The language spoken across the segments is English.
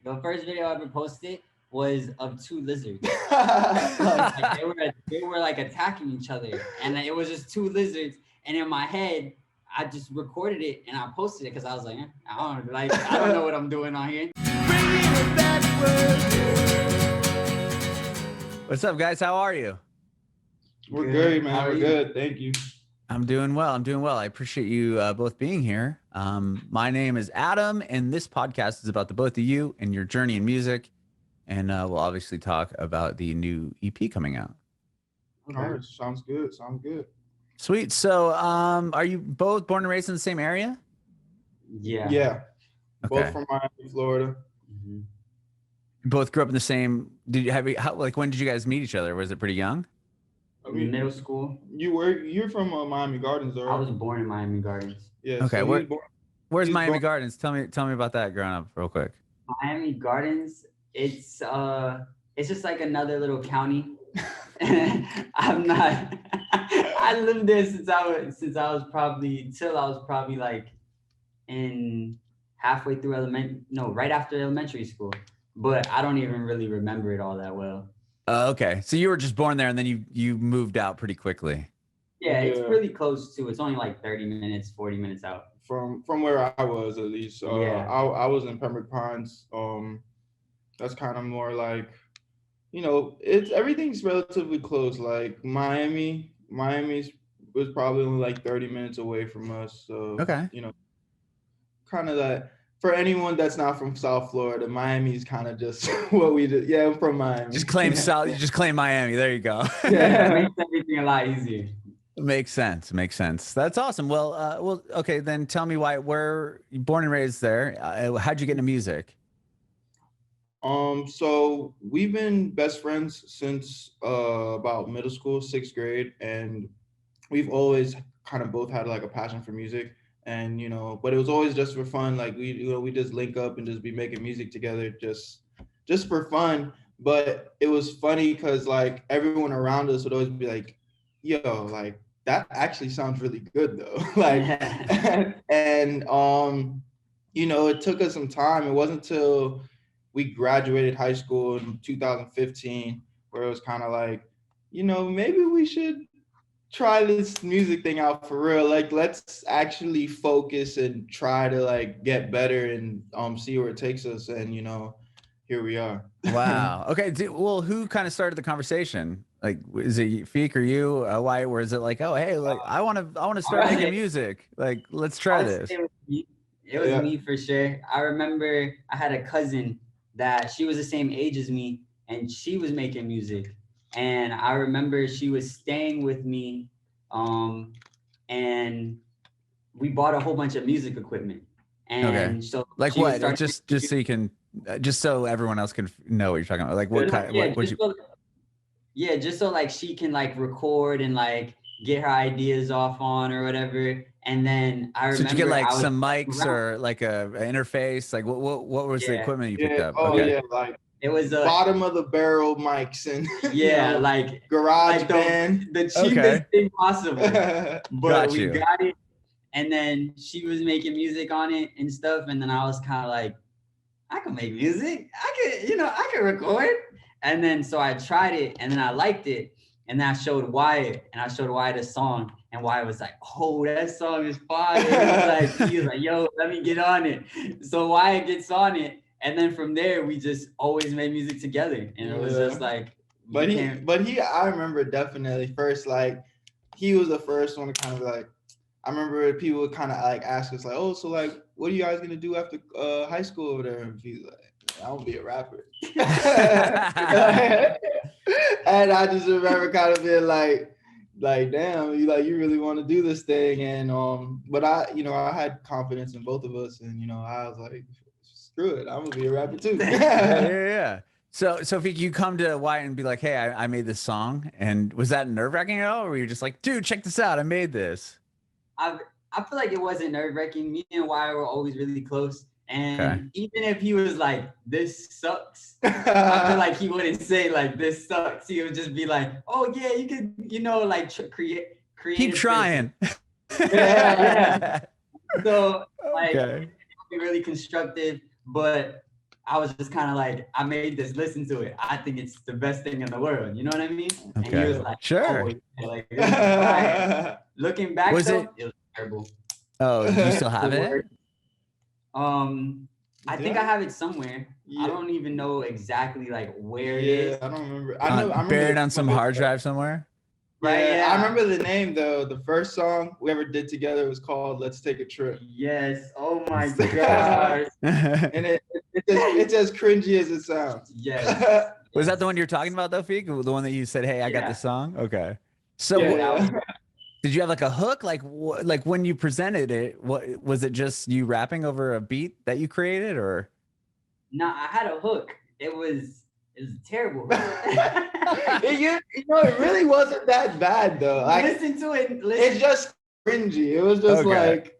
The first video I ever posted was of two lizards. They were like attacking each other, and it was just two lizards. And in my head, I just recorded it and I posted it because I was like, I don't know what I'm doing on here. What's up, guys? How are you? We're good, man. We're good. Thank you. I'm doing well. I appreciate you both being here. My name is Adam, and this podcast is about the both of you and your journey in music. And we'll obviously talk about the new EP coming out. Okay. All right. Sounds good. Sweet. So are you both born and raised in the same area? Yeah. Yeah. Okay. Both from Miami, Florida. Mm-hmm. Both grew up in the same. When did you guys meet each other? Was it pretty young? I mean, middle school. You're from Miami Gardens, though. I was born in Miami Gardens. Yeah. Okay. So where's Miami Gardens? Tell me about that growing up real quick. Miami Gardens, it's just like another little county. I lived there since I was probably like in halfway through right after elementary school. But I don't even really remember it all that well. Okay. So you were just born there and then you moved out pretty quickly. Yeah, it's really close to. It's only like 30 minutes, 40 minutes out. From where I was, at least. Yeah. I was in Pembroke Pines. That's kind of more like, everything's relatively close. Like Miami was probably only like 30 minutes away from us. So, okay. Kind of that. For anyone that's not from South Florida, Miami is kind of just what we do. Yeah, I'm from Miami. Just claim South. You just claim Miami. There you go. Yeah, it makes everything a lot easier. Makes sense. That's awesome. Well, okay. Then tell me why. Where you born and raised there? How'd you get into music? So we've been best friends since about middle school, 6th grade, and we've always kind of both had like a passion for music. And, but it was always just for fun. Like we just link up and just be making music together just for fun. But it was funny because like everyone around us would always be like, yo, like that actually sounds really good though. Like, and it took us some time. It wasn't until we graduated high school in 2015 where it was kind of like, maybe we should try this music thing out for real. Like, let's actually focus and try to like get better and see where it takes us. And here we are. Wow. Okay. Well, who kind of started the conversation? Like, is it Feek or you? Why? Or is it like, oh, hey, like I want to start making music. Like, let's try this. It was me for sure. I remember I had a cousin that she was the same age as me, and she was making music. And I remember she was staying with me, and we bought a whole bunch of music equipment. And so like what? Just so you can, just so everyone else can know what you're talking about. Like what kind? Just so like she can like record and like get her ideas off on or whatever. And then I remember. So did you get like some mics or like a interface? Like what was the equipment you picked up? Oh yeah, like. It was bottom of the barrel mics and like garage like band, the cheapest thing possible. But we got it, and then she was making music on it and stuff, and then I was kind of like, I can make music, I can record, and then so I tried it, and then I liked it, and then I showed Wyatt, a song, and Wyatt was like, oh, that song is fire. He was like, yo, let me get on it. So Wyatt gets on it. And then from there, we just always made music together. And it was just like, I remember definitely first, like, he was the first one to kind of like, I remember people would kind of like ask us like, oh, so like, what are you guys going to do after high school over there? And he's like, I'll be a rapper. And I just remember kind of being like, damn, you really want to do this thing. And, but I had confidence in both of us. And, I was like, screw it, I'm gonna be a rapper too. yeah. So if you come to Wyatt and be like, hey, I made this song, and was that nerve-wracking at all, or were you just like, dude, check this out, I made this? I feel like it wasn't nerve-wracking. Me and Wyatt were always really close, and even if he was like, this sucks, I feel like he wouldn't say like, this sucks. He would just be like, oh yeah, you could, like create. Keep trying. Yeah. So like, be really constructive. But I was just kind of like, I made this, listen to it. I think it's the best thing in the world. You know what I mean? Okay. And he was like, sure. oh, yeah, like, this is fire. Looking back, Was though, it was terrible. Oh, do you still have it? I think I have it somewhere. Yeah. I don't even know exactly like where it is. I don't remember. I remember buried on some hard drive somewhere. Right. Yeah, I remember the name though. The first song we ever did together was called "Let's Take a Trip." Yes. Oh my gosh. And it's as cringy as it sounds. Yes. Was that the one you're talking about though, Feek? The one that you said, "Hey, I got this song." Okay. So did you have like a hook? Like when you presented it, what was it? Just you rapping over a beat that you created, or? No, I had a hook. It was terrible. It really wasn't that bad though. Like, listen to it. It's just cringy. It was just like,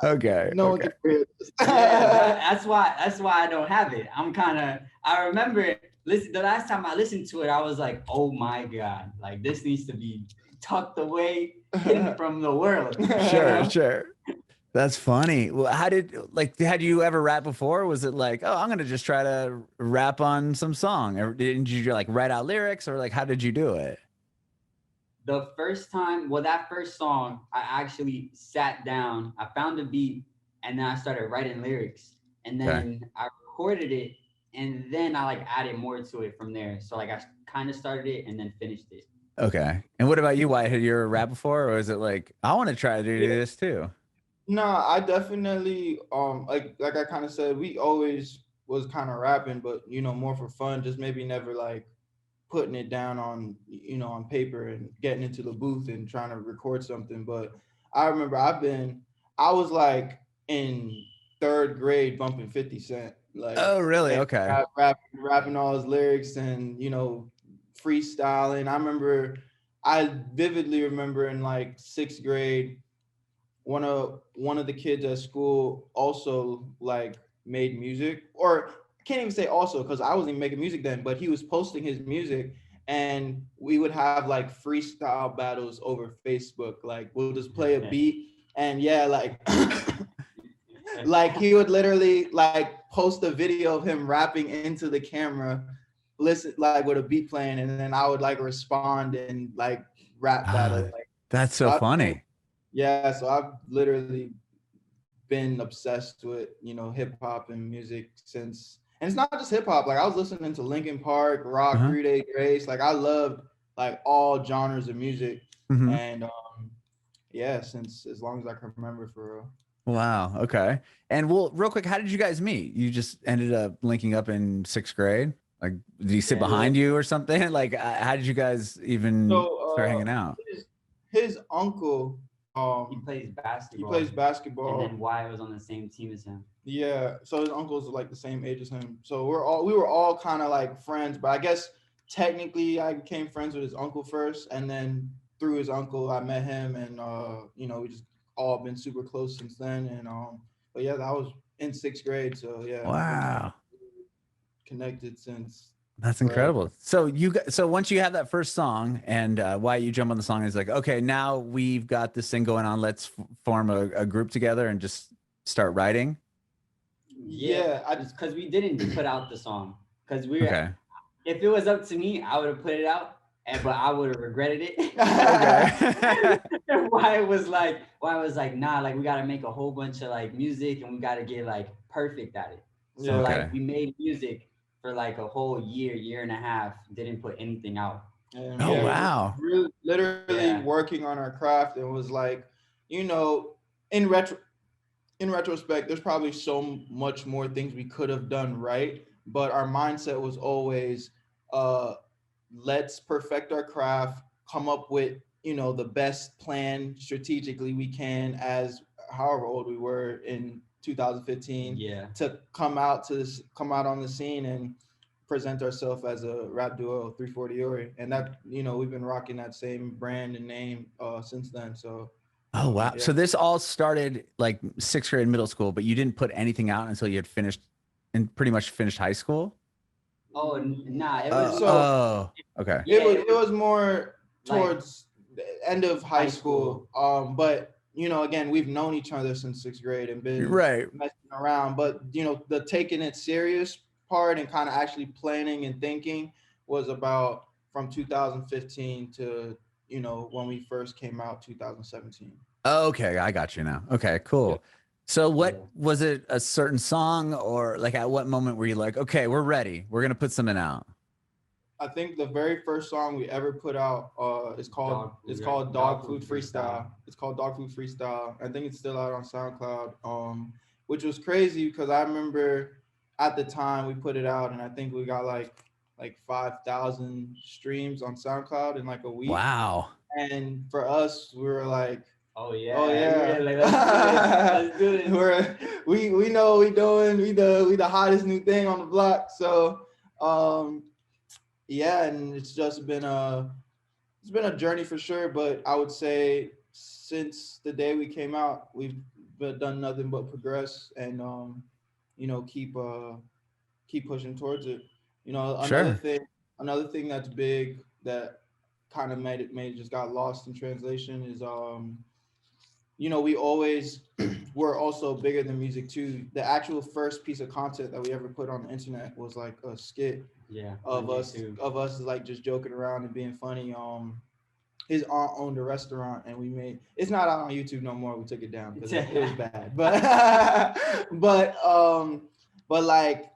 okay. No one can hear this. That's why I don't have it. I remember the last time I listened to it, I was like, oh my God, like this needs to be tucked away, hidden from the world. Sure. That's funny. Well, had you ever rapped before? Was it like, oh, I'm gonna just try to rap on some song? Or didn't you like write out lyrics, or like how did you do it? The first time, that first song, I actually sat down, I found a beat, and then I started writing lyrics. And then I recorded it, and then I like added more to it from there. So like I kind of started it and then finished it. Okay. And what about you, Wyatt? Had you ever rapped before, or is it like, I want to try to do this too? No, I definitely like I kind of said, we always was kind of rapping, but more for fun, just maybe never like putting it down on on paper and getting into the booth and trying to record something. But I remember I was like in 3rd grade bumping 50 Cent. Like, oh really? Okay. Rapping all his lyrics and freestyling. I vividly remember in like 6th grade, one of the kids at school also like made music, or I can't even say also because I wasn't even making music then, but he was posting his music, and we would have like freestyle battles over Facebook. Like we'll just play a beat, and like he would literally like post a video of him rapping into the camera, listen like with a beat playing, and then I would like respond and like rap battle. Like, that's so funny. Yeah, so I've literally been obsessed with, hip hop and music since, and it's not just hip hop. Like I was listening to Linkin Park, rock, 3 Day Grace. Like I loved like all genres of music, and since as long as I can remember, for real. Wow. Okay. And well, real quick, how did you guys meet? You just ended up linking up in 6th grade? Like, did he sit behind you or something? Like, how did you guys even start hanging out? His uncle. He plays basketball. And then Wyatt was on the same team as him. Yeah, so his uncles are like the same age as him. So we were all kind of like friends, but I guess technically I became friends with his uncle first, and then through his uncle I met him, and we just all been super close since then. And but yeah, that was in 6th grade. So yeah. Wow. Connected since. That's incredible. So once you have that first song, and Wyatt, you jump on the song, and it's like, okay, now we've got this thing going on. Let's form a group together and just start writing. Yeah, because we didn't put out the song because if it was up to me, I would have put it out, but I would have regretted it. Okay. Wyatt was like, nah, like we got to make a whole bunch of like music, and we got to get like perfect at it. So like we made music for like a whole year and a half, didn't put anything out. And wow. Really, literally working on our craft. It was like, in retrospect, there's probably so much more things we could have done right, but our mindset was always, let's perfect our craft, come up with, the best plan strategically we can, as however old we were in 2015, to come out on the scene and present ourselves as a rap duo, 3Fortiori, and that we've been rocking that same brand and name since then. So oh wow. So this all started like 6th grade, middle school, but you didn't put anything out until you had finished and pretty much finished high school? Oh nah, it was okay. It was more towards the end of high school. But you know, again, we've known each other since 6th grade and been right messing around, but you know, the taking it serious part and kind of actually planning and thinking was about from 2015 to, you know, when we first came out 2017. Okay, I got you now. Okay, cool. So what was it, a certain song, or like at what moment were you like, okay, we're ready, we're gonna put something out? I think the very first song we ever put out is called Dog Food Freestyle. It's called Dog Food Freestyle. I think it's still out on SoundCloud. Which was crazy because I remember at the time we put it out and I think we got like 5,000 streams on SoundCloud in like a week. Wow. And for us, we were like, oh yeah, like, let's do this. We know what we doing. We the hottest new thing on the block. So yeah, and it's just been a journey for sure. But I would say since the day we came out, we've done nothing but progress and you know, keep pushing towards it. You know, another thing that's big that kind of made it just got lost in translation is you know, we always were also bigger than music too. The actual first piece of content that we ever put on the internet was like a skit of us like just joking around and being funny. His aunt owned a restaurant and we made, it's not out on YouTube no more. We took it down because it was bad. But like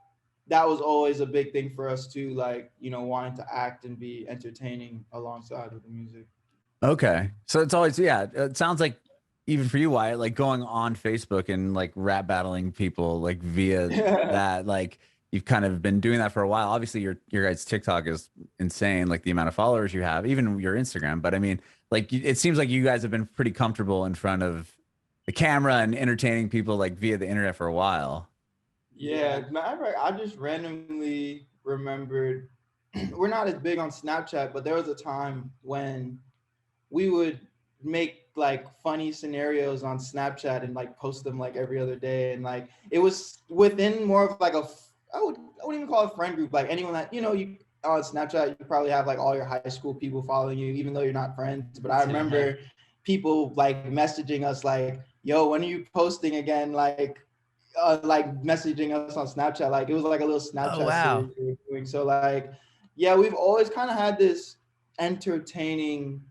that was always a big thing for us too, like, you know, wanting to act and be entertaining alongside with the music. Okay. So it's always, yeah, it sounds like even for you, Wyatt, like going on Facebook and like rap battling people like via that, like you've kind of been doing that for a while. Obviously your guys' TikTok is insane, like the amount of followers you have, even your Instagram. But I mean, like it seems like you guys have been pretty comfortable in front of the camera and entertaining people like via the internet for a while. Yeah, I just randomly remembered we're not as big on Snapchat, but there was a time when we would make like funny scenarios on Snapchat and like post them like every other day, and like it was within more of like I wouldn't even call it a friend group, like anyone that, you know, you on Snapchat you probably have like all your high school people following you even though you're not friends. But I remember people like messaging us like, yo, when are you posting again, like messaging us on Snapchat. Like it was like a little Snapchat series we were doing. So like, yeah, we've always kind of had this entertaining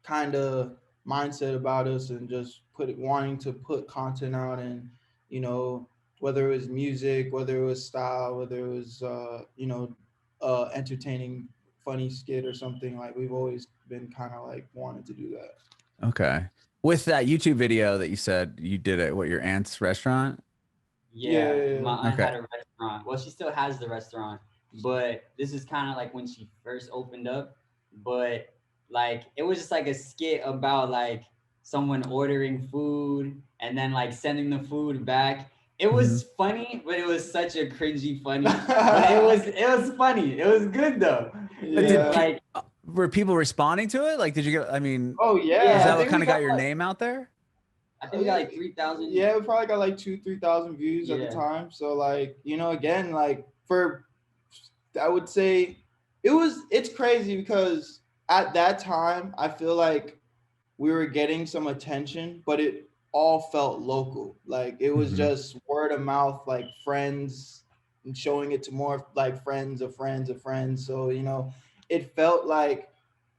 kind of mindset about us and just wanting to put content out, and, you know, whether it was music, whether it was style, whether it was, you know, entertaining, funny skit or something, like we've always been kind of like wanting to do that. Okay. With that YouTube video that you said you did at your aunt's restaurant? Yeah. My aunt had a restaurant. Well, she still has the restaurant, but this is kind of like when she first opened up. But like it was just like a skit about like someone ordering food and then like sending the food back. It was funny, but it was such a cringy funny. But it was funny. It was good though. Yeah. Were people responding to it? Like, did you get? I mean, oh yeah, is that what kind of got your name out there? I think we got like 3,000. Yeah, we probably got like 2,000-3,000 views at the time. So like, you know, again, like I would say it's crazy because at that time I feel like we were getting some attention, but it all felt local. Like it was just word of mouth, like friends, and showing it to more like friends of friends of friends. So, you know, it felt like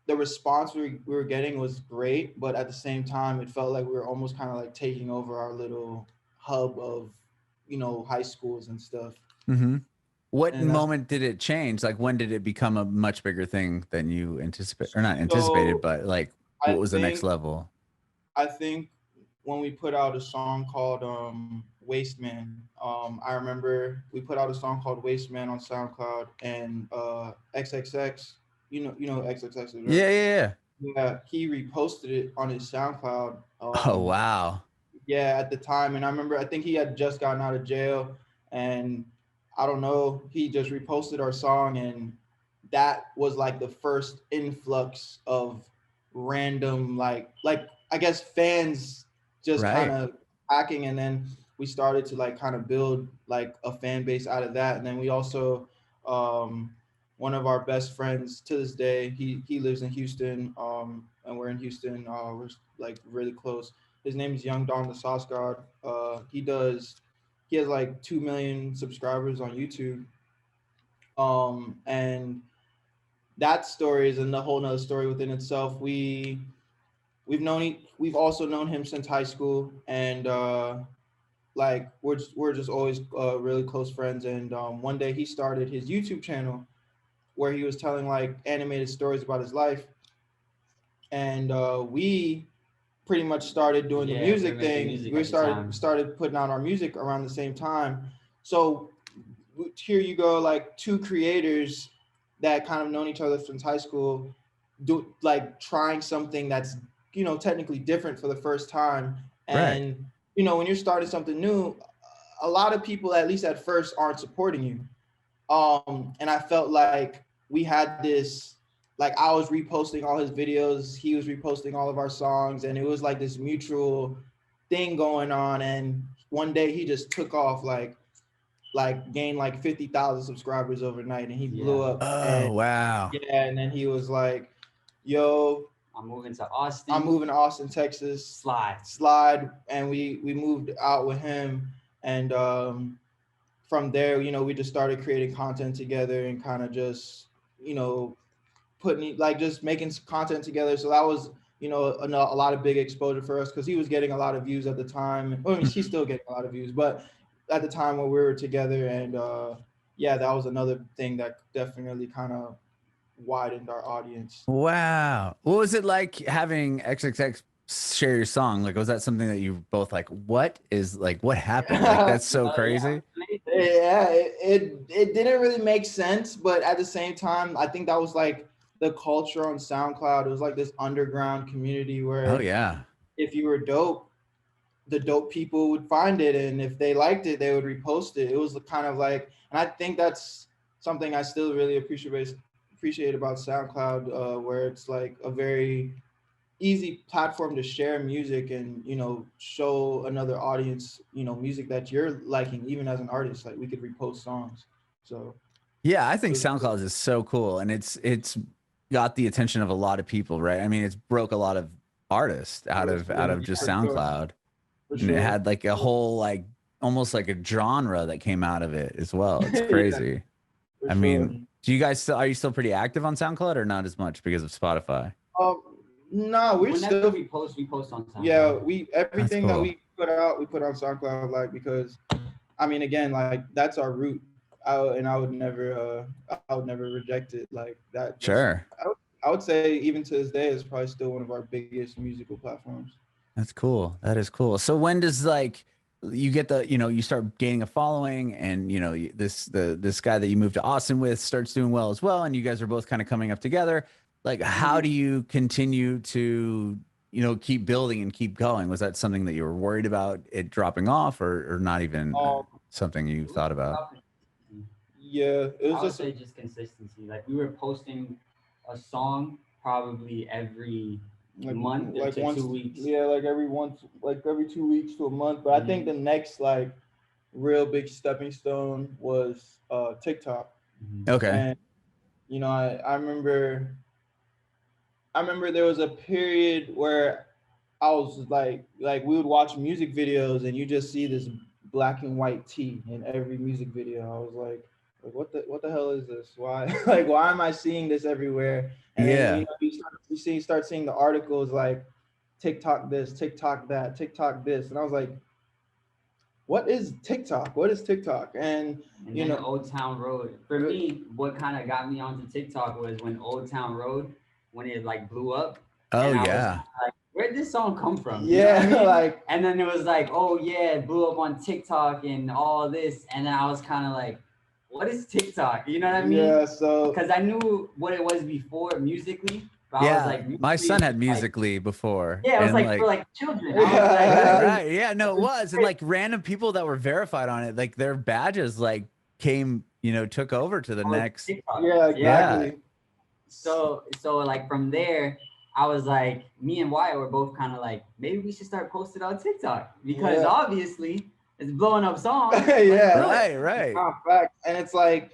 the response we were getting was great, but at the same time, it felt like we were almost kind of like taking over our little hub of, you know, high schools and stuff. What moment did it change? Like, when did it become a much bigger thing than you anticipated, or not anticipated, but like, what was the next level? I think when we put out a song called Waste Man, I remember we put out a song called Waste Man on SoundCloud, and XXX, you know XXX, right? Yeah, he reposted it on his SoundCloud. Oh wow. Yeah, at the time. And I remember, I think he had just gotten out of jail, and I don't know, he just reposted our song, and that was like the first influx of random like I guess fans just kind of hacking. And then we started to like kind of build like a fan base out of that. And then we also one of our best friends to this day, he lives in Houston, and we're in Houston, we're like really close. His name is Young Don the Sauce God. He has like 2 million subscribers on YouTube. And that story is a whole nother story within itself. We've also known him since high school, and like we're just always really close friends. And one day he started his YouTube channel where he was telling like animated stories about his life, and we pretty much started doing the music thing. We started putting out our music around the same time. So here you go, like two creators that kind of known each other since high school, trying something that's technically different for the first time. And right. When you're starting something new, a lot of people, at least at first, aren't supporting you. And I felt like we had this, like I was reposting all his videos, he was reposting all of our songs, and it was like this mutual thing going on. And one day he just took off, like gained like 50,000 subscribers overnight, and he blew up. Oh, wow. Yeah, and then he was like, yo, I'm moving to Austin, Texas. Slide. And we moved out with him. And from there, we just started creating content together and kind of just, just making content together. So that was, a lot of big exposure for us, because he was getting a lot of views at the time. I mean, he's still getting a lot of views, but at the time when we were together. And that was another thing that definitely kind of widened our audience. Wow. What was it like having XXX share your song? Like, was that something that you both like, what happened? Like, that's so crazy. Yeah, it didn't really make sense, but at the same time, I think that was like the culture on SoundCloud. It was like this underground community where if you were dope, the dope people would find it, and if they liked it, they would repost it. It was kind of like, and I think that's something I still really appreciate about SoundCloud, where it's like a very easy platform to share music and show another audience music that you're liking, even as an artist. Like, we could repost songs. So yeah, I think SoundCloud is so cool, and it's got the attention of a lot of people, right? I mean, it's broke a lot of artists out of just SoundCloud. And it had like a whole, like almost like a genre that came out of it as well. It's crazy. I mean, are you still pretty active on SoundCloud, or not as much because of Spotify? No, we post on SoundCloud. Yeah, everything that we put out, we put on SoundCloud, like, because I mean, again, like, that's our root. I would never reject it like that. Sure. I would say even to this day, it's probably still one of our biggest musical platforms. That's cool. That is cool. So when does, like, you get you start gaining a following, and this guy that you moved to Austin with starts doing well as well, and you guys are both kind of coming up together. Like, how do you continue to keep building and keep going? Was that something that you were worried about it dropping off, or not even something you thought about? Yeah, it was just consistency. Like, we were posting a song probably every month, like once 2 weeks. Yeah, like every 2 weeks to a month. But I think the next like real big stepping stone was TikTok. Okay. And I remember there was a period where I was like we would watch music videos, and you just see this black and white tee in every music video. I was like what the hell is this? Why why am I seeing this everywhere? And then, you start seeing the articles like TikTok this, TikTok that, TikTok this, and I was like, what is TikTok? What is TikTok? And Old Town Road. For me, what kind of got me onto TikTok was when Old Town Road, when it like blew up. Oh yeah. Like, where'd this song come from? Yeah, you know what I mean? like, and then it was like, oh yeah, it blew up on TikTok and all this, and then I was kind of like, what is TikTok? You know what I mean? Yeah, so because I knew what it was before musically. But yeah, I was like, my son had Musically before. Yeah, it was like for like children. Right. Yeah, no, it was. And like random people that were verified on it, like their badges like came, took over to the next. TikTok. Yeah, exactly. Yeah. So like from there, I was like, me and Wyatt were both kind of like, maybe we should start posting on TikTok, because obviously it's blowing up songs. Right. And it's like,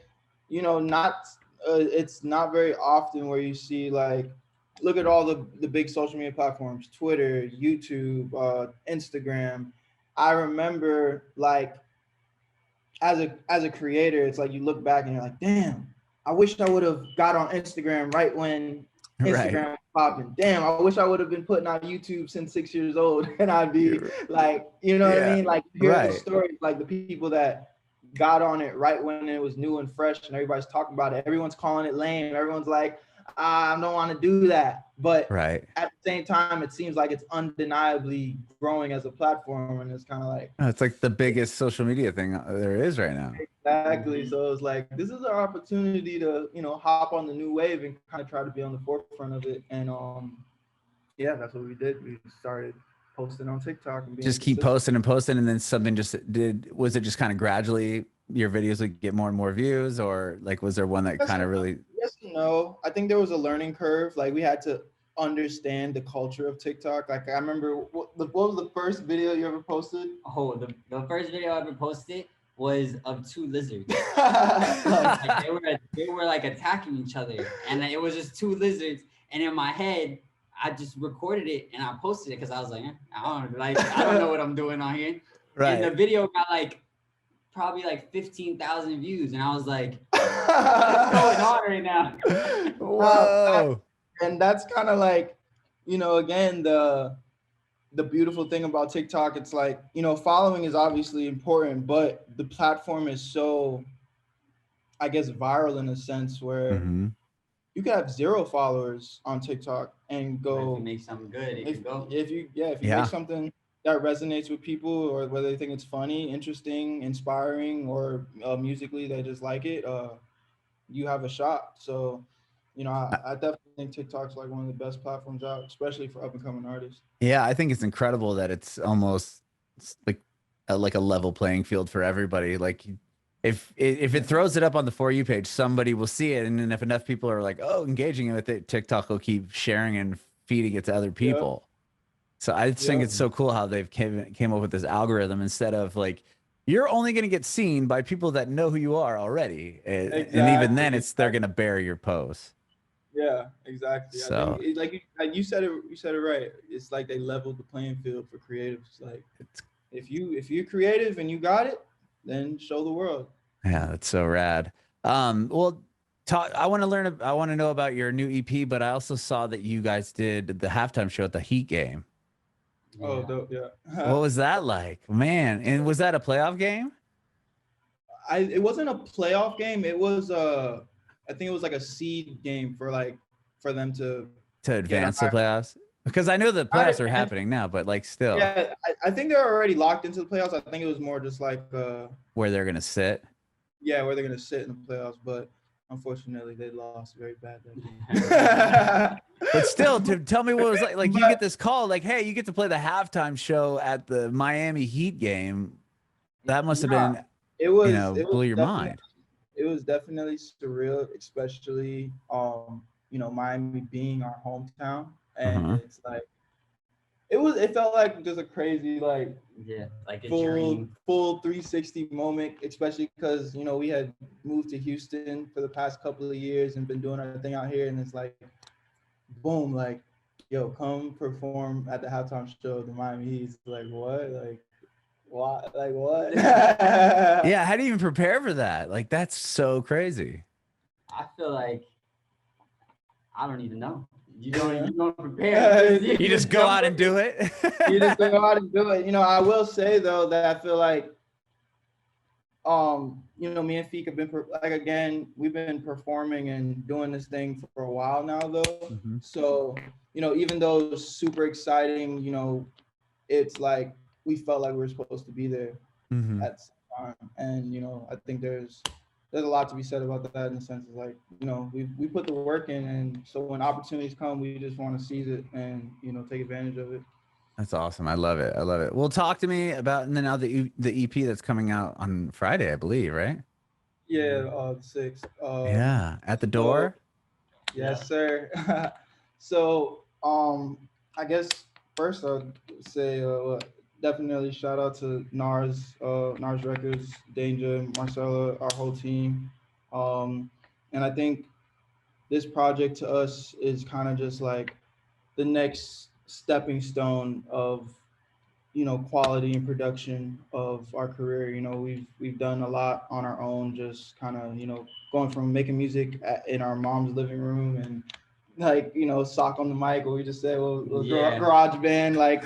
it's not very often where you see like look at all the big social media platforms, Twitter, YouTube, Instagram. I remember like as a creator, it's like you look back and you're like, damn, I wish I would have got on Instagram right when Instagram was popping. Damn, I wish I would have been putting on YouTube since 6 years old, and I'd be like, you know what I mean? Like, you hear the stories, like the people that got on it right when it was new and fresh, and everybody's talking about it. Everyone's calling it lame. Everyone's like, I don't want to do that. But at the same time, it seems like it's undeniably growing as a platform, and it's kind of like it's like the biggest social media thing there is right now. Exactly. So it's like this is our opportunity to, you know, hop on the new wave and kind of try to be on the forefront of it. And yeah, that's what we did. We started posting on TikTok and just keep posting and posting, and then something was it just kind of gradually your videos would get more and more views, or like was there one that kind of really? Yes and no. I think there was a learning curve. Like we had to understand the culture of TikTok. Like I remember what was the first video you ever posted? Oh, the first video I ever posted was of two lizards. Like, they were like attacking each other, and it was just two lizards. And in my head, I just recorded it and I posted it because I was like, I don't know what I'm doing on here. Right. And the video got like probably like 15,000 views, and I was like, what's going on right now? Whoa. And that's kind of like, you know, again, the beautiful thing about TikTok, it's like, you know, following is obviously important, but the platform is so, I guess, viral in a sense where you could have 0 followers on TikTok and go. If you make something good, it can go. If you make something that resonates with people, or whether they think it's funny, interesting, inspiring, or musically they just like it, you have a shot. So, you know, I definitely think TikTok's like one of the best platforms out, especially for up and coming artists. Yeah, I think it's incredible that it's almost like a level playing field for everybody. Like if it throws it up on the For You page, somebody will see it, and then if enough people are like, oh, engaging with it, TikTok will keep sharing and feeding it to other people. Yep. So I just think it's so cool how they've came up with this algorithm instead of like, you're only going to get seen by people that know who you are already. And even then they're going to bury your posts. Yeah, exactly. So, I think you said it right. It's like they leveled the playing field for creatives. Like if you're creative and you got it, then show the world. Yeah, that's so rad. Well, I want to know about your new EP, but I also saw that you guys did the halftime show at the Heat game. Yeah. Oh, dope, yeah. What was that like, man? And was that a playoff game? It wasn't a playoff game. It was I think it was like a seed game for them to advance the playoffs. Because I know the playoffs are happening now, but like still. Yeah, I think they're already locked into the playoffs. I think it was more just like where they're gonna sit. Yeah, where they're gonna sit in the playoffs, but unfortunately they lost very bad that game. But still, tell me what it was like. Like you get this call, like, hey, you get to play the halftime show at the Miami Heat game. That must have been blew your mind. It was definitely surreal, especially Miami being our hometown. And it's like it felt like just a crazy like a full dream. Full 360 moment, especially because we had moved to Houston for the past couple of years and been doing our thing out here, and it's like boom, like yo, come perform at the halftime show of the Miami Heat. Like what? Like what? Like what? Yeah, how do you even prepare for that? Like that's so crazy. I feel like I don't even know. You don't prepare. You just go out and do it. You just go out and do it. I will say though that I feel like, me and Feek have been we've been performing and doing this thing for a while now though. Mm-hmm. So, even though it was super exciting, it's like we felt like we were supposed to be there at some time. And, I think there's a lot to be said about that in the sense of like, we put the work in, and so when opportunities come, we just want to seize it and, take advantage of it. That's awesome. I love it. Well, talk to me about now the EP that's coming out on Friday, I believe, right? Yeah, the 6th. Yeah, at the door. Yes, sir. So, I guess first I'd say definitely shout out to Nars Records, Danger, Marcella, our whole team. And I think this project to us is kind of just like the next stepping stone of, quality and production of our career. We've done a lot on our own, just kind of, going from making music in our mom's living room and like, sock on the mic, or we just say, well, garage band, like,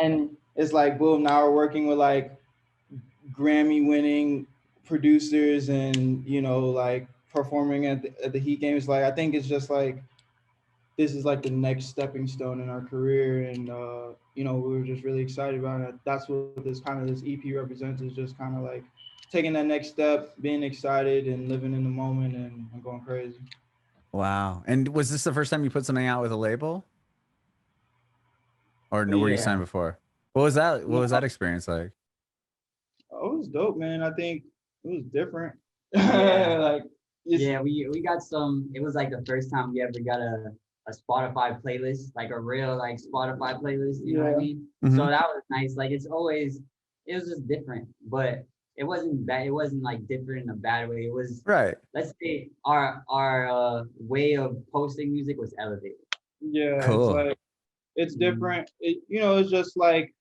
and it's like, boom, now we're working with like Grammy winning producers and, like performing at the Heat games. Like, I think it's just like, this is like the next stepping stone in our career. And, we were just really excited about it. That's what this EP represents, is just kind of like taking that next step, being excited and living in the moment and going crazy. Wow. And was this the first time you put something out with a label? Or were you signed before? What was that? What was that experience like? Oh, it was dope, man. I think it was different. Yeah. We got some. It was like the first time we ever got a Spotify playlist, like a real like Spotify playlist. You know what I mean? Mm-hmm. So that was nice. Like it was just different, but it wasn't bad. It wasn't like different in a bad way. It was right. Let's say our way of posting music was elevated. Yeah, cool. It's like it's different. It's just like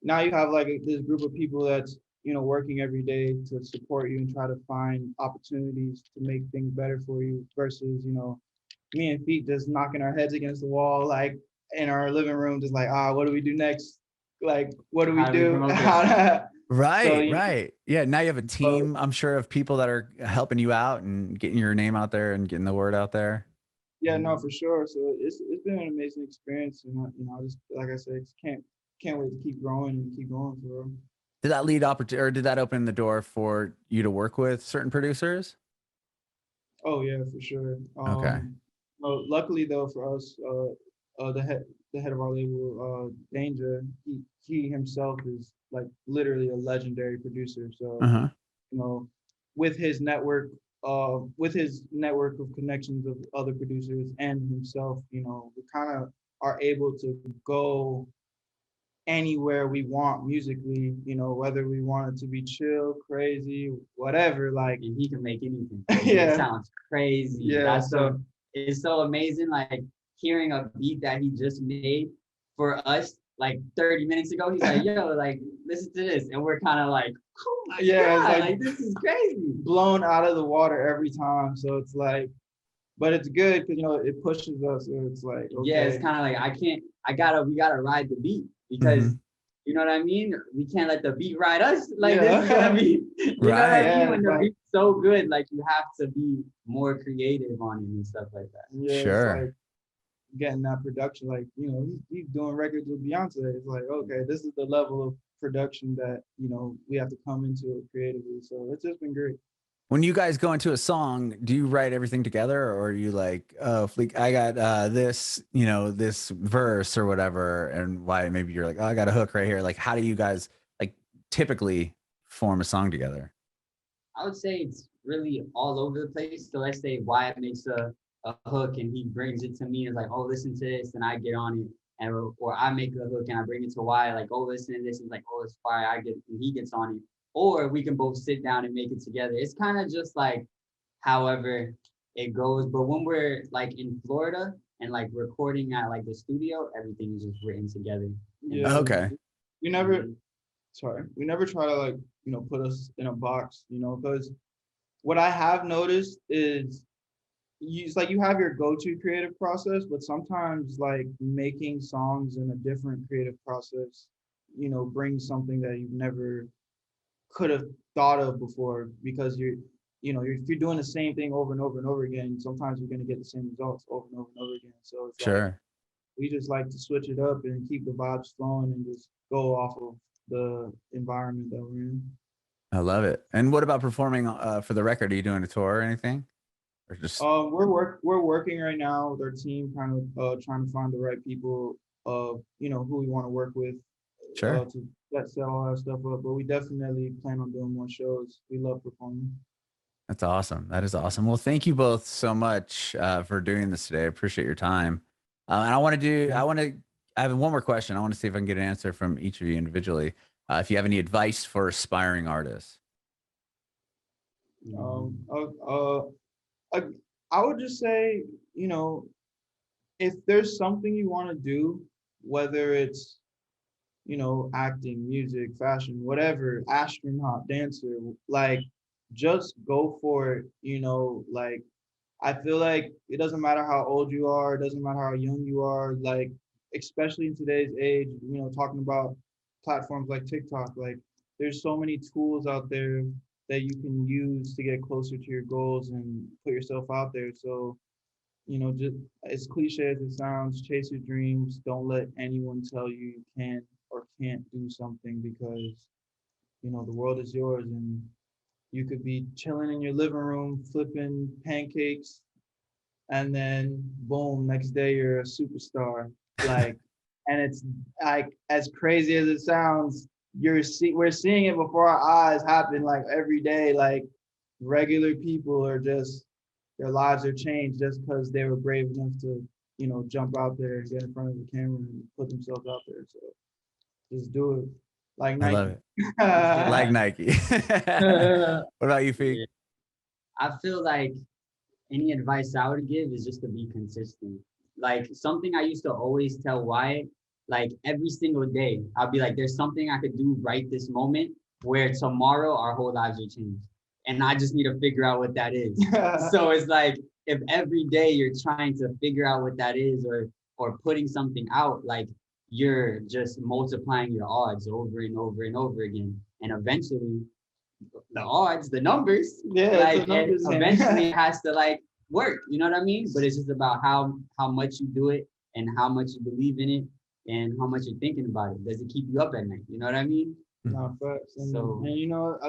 now you have like this group of people that's working every day to support you and try to find opportunities to make things better for you, versus me and Feek just knocking our heads against the wall, like in our living room, just like, what do we do next? Like, what do we do? Right, so, right. Yeah, now you have a team, I'm sure, of people that are helping you out and getting your name out there and getting the word out there. Yeah, no, for sure. So it's been an amazing experience, and I just, like I said, can't wait to keep growing and keep going for real. Did that lead opportunity, or did that open the door for you to work with certain producers? Oh yeah, for sure. Okay. Well, luckily though for us, the head of our label, Danger, he himself is like literally a legendary producer. So with his network of connections of other producers and himself, we kind of are able to go anywhere we want musically, whether we want it to be chill, crazy, whatever. Like, and he can make anything. Yeah, it sounds crazy. Yeah, it's so amazing. Like hearing a beat that he just made for us like 30 minutes ago. He's like, "Yo, like listen to this," and we're kind of like, "Oh my god, like this is crazy." Blown out of the water every time. So it's like, but it's good because it pushes us. So it's like, okay. Yeah, it's kind of like we gotta ride the beat. Because you know what I mean? We can't let the beat ride us. Like this is gonna be, you know what I mean? When the beat's so good, like you have to be more creative on it and stuff like that. Yeah, sure. It's like getting that production, like he's doing records with Beyonce. It's like, okay, this is the level of production that we have to come into it creatively. So it's just been great. When you guys go into a song, do you write everything together, or are you like, oh, Fleek, I got this, this verse or whatever, and why maybe you're like, oh, I got a hook right here. Like, how do you guys like typically form a song together? I would say it's really all over the place. So let's say Wyatt makes a hook and he brings it to me and is like, oh, listen to this, and I get on it. And or I make a hook and I bring it to Wyatt, like, oh, listen to this, and like, oh, it's fire. And he gets on it. Or we can both sit down and make it together. It's kind of just like however it goes. But when we're like in Florida and like recording at like the studio, everything is just written together. Yeah. Okay. We never try to like, put us in a box, because what I have noticed is it's like you have your go-to creative process, but sometimes like making songs in a different creative process, brings something that you've never could have thought of before, because if you're doing the same thing over and over and over again, sometimes you're going to get the same results over and over and over again. So it's like, we just like to switch it up and keep the vibes flowing and just go off of the environment that we're in. I love it. And what about performing for the record? Are you doing a tour or anything? Or just we're working right now with our team, kind of trying to find the right people, who we want to work with. Sure. To set all that stuff up, but we definitely plan on doing more shows. We love performing. That's awesome. That is awesome. Well, thank you both so much for doing this today. I appreciate your time. And I have one more question. I want to see if I can get an answer from each of you individually. If you have any advice for aspiring artists. I would just say, you know, if there's something you want to do, whether it's, you know, acting, music, fashion, whatever, astronaut, dancer, like just go for it, you know, like I feel like it doesn't matter how old you are, it doesn't matter how young you are, like especially in today's age, you know, talking about platforms like TikTok, like there's so many tools out there that you can use to get closer to your goals and put yourself out there. So, you know, just as cliche as it sounds, chase your dreams. Don't let anyone tell you you can or can't do something because, you know, the world is yours and you could be chilling in your living room, flipping pancakes, and then boom, next day you're a superstar. Like, and it's like as crazy as it sounds, we're seeing it before our eyes happen like every day. Like regular people are just their lives are changed just because they were brave enough to, you know, jump out there and get in front of the camera and put themselves out there. So just do it. Like Nike. I love it. Like Nike. What about you, Feek? I feel like any advice I would give is just to be consistent. Like something I used to always tell Wyatt, like every single day, I'll be like, there's something I could do right this moment where tomorrow our whole lives will change. And I just need to figure out what that is. So it's like, if every day you're trying to figure out what that is or putting something out, like you're just multiplying your odds over and over and over again. And eventually the odds, the numbers, like numbers, and eventually it has to like work, you know what I mean? But it's just about how much you do it and how much you believe in it and how much you're thinking about it. Does it keep you up at night? You know what I mean? No, facts. And you know, I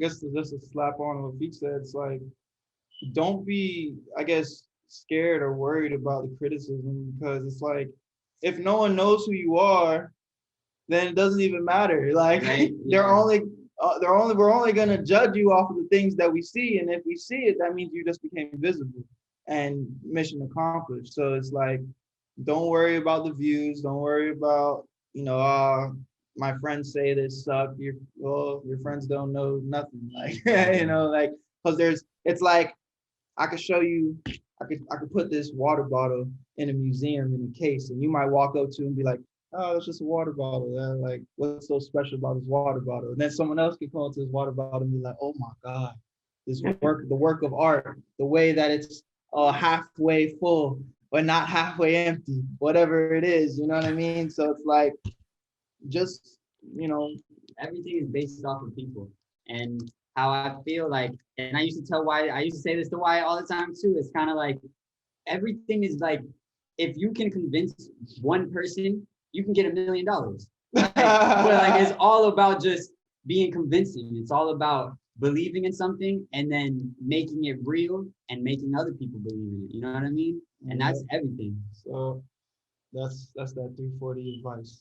guess just a slap on what Feek said, it's like, don't be, I guess, scared or worried about the criticism because it's like, if no one knows who you are, then it doesn't even matter. Like right? We're only gonna judge you off of the things that we see, and if we see it, that means you just became visible and mission accomplished. So it's like, don't worry about the views. Don't worry about, you know, my friends say this sucked. Your friends don't know nothing. Like you know, like because it's like I could show you. I could put this water bottle in a museum in a case, and you might walk up to it and be like, "Oh, it's just a water bottle. Like, what's so special about this water bottle?" And then someone else could come up to this water bottle and be like, "Oh my God, this the work of art, the way that it's halfway full or not halfway empty, whatever it is." You know what I mean? So it's like, just, you know, everything is based off of people and how I feel like, and I used to tell Wyatt, I used to say this to Wyatt all the time too. It's kind of like everything is like, if you can convince one person, you can get $1 million. But like it's all about just being convincing. It's all about believing in something and then making it real and making other people believe in it. You know what I mean? And that's everything. So that's that 340 advice.